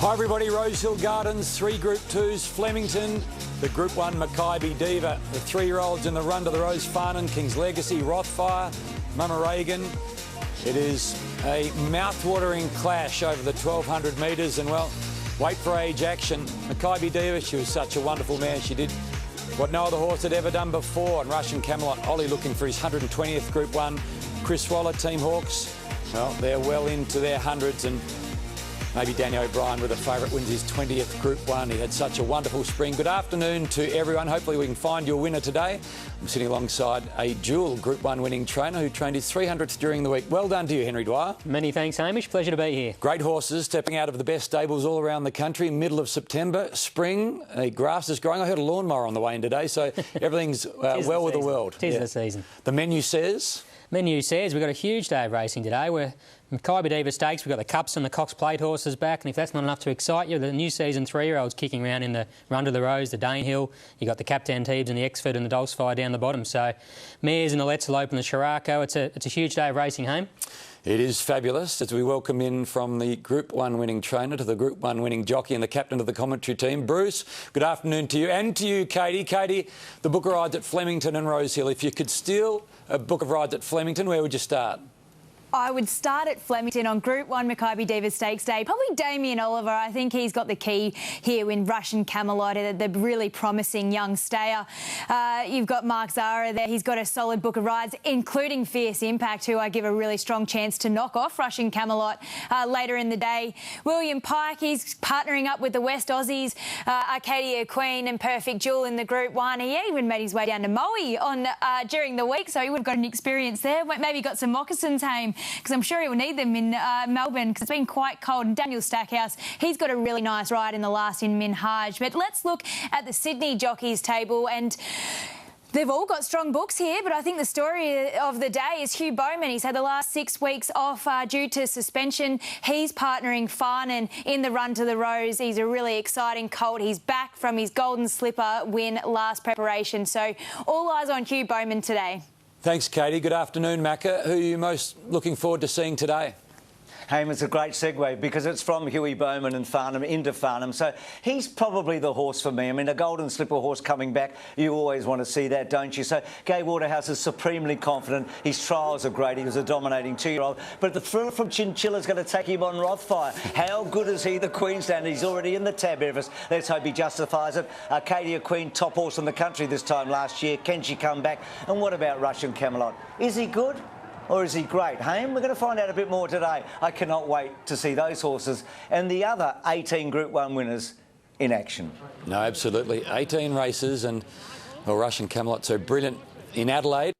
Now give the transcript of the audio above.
Hi everybody, Rosehill Gardens, 3 Group 2s, Flemington, the Group 1 Makybe Diva, the 3-year-olds in the Run to the Rose Farnan, King's Legacy, Rothfire, Mama Reagan. It is a mouth-watering clash over the 1,200 metres and, well, wait for age action. Makybe Diva, she was such a wonderful mare. She did what no other horse had ever done before. And Russian Camelot, Ollie looking for his 120th Group 1. Chris Waller, Team Hawks, well, they're well into their hundreds, and maybe Danny O'Brien with a favourite wins his 20th Group 1. He had such a wonderful spring. Good afternoon to everyone. Hopefully we can find your winner today. I'm sitting alongside a dual Group 1 winning trainer who trained his 300th during the week. Well done to you, Henry Dwyer. Many thanks, Hamish. Pleasure to be here. Great horses stepping out of the best stables all around the country. Middle of September, spring, the grass is growing. I heard a lawnmower on the way in today, so everything's well with the world. Tis the season. The menu says? Menu says we've got a huge day of racing today. We're Makybe Diva Stakes, we've got the Cups and the Cox Plate horses back, and if that's not enough to excite you, the new season 3-year-olds kicking around in the Run to the Rose, the Danehill, you've got the Captain Teebs and the Exford and the Dulcify down the bottom. So mares and the Let's Elope and the Shirako, it's a huge day of racing, Hame. It is fabulous as we welcome in from the Group 1 winning trainer to the Group 1 winning jockey and the captain of the commentary team. Bruce, good afternoon to you, and to you, Katie. Katie, the book of rides at Flemington and Rosehill. If you could steal a book of rides at Flemington, where would you start? I would start at Flemington on Group 1 Makybe Diva Stakes Day. Probably Damien Oliver. I think he's got the key here in Russian Camelot, the really promising young stayer. You've got Mark Zara there. He's got a solid book of rides, including Fierce Impact, who I give a really strong chance to knock off Russian Camelot later in the day. William Pike, he's partnering up with the West Aussies, Arcadia Queen and Perfect Jewel in the Group 1. He even made his way down to Moe during the week, so he would have got an experience there. Maybe got some moccasins, Hame, because I'm sure he will need them in Melbourne because it's been quite cold. And Daniel Stackhouse, he's got a really nice ride in the last in Minhaj. But let's look at the Sydney jockeys table, and they've all got strong books here, but I think the story of the day is Hugh Bowman. He's had the last 6 weeks off due to suspension. He's partnering Farnan in the Run to the Rose. He's a really exciting colt. He's back from his Golden Slipper win last preparation. So all eyes on Hugh Bowman today. Thanks, Katie. Good afternoon, Macca. Who are you most looking forward to seeing today? Hame, it's a great segue because it's from Huey Bowman and Farnham into Farnham. So he's probably the horse for me. I mean, a Golden Slipper horse coming back, you always want to see that, don't you? So Gai Waterhouse is supremely confident. His trials are great. He was a dominating 2-year-old. But the thrill from Chinchilla's going to take him on Rothfire. How good is he, the Queenslander? He's already in the tab, Everest. Let's hope he justifies it. Arcadia Queen, top horse in the country this time last year. Can she come back? And what about Russian Camelot? Is he good? Or is he great? Hame, we're going to find out a bit more today. I cannot wait to see those horses and the other 18 Group 1 winners in action. No, absolutely. 18 races and, well, Russian Camelot so brilliant in Adelaide.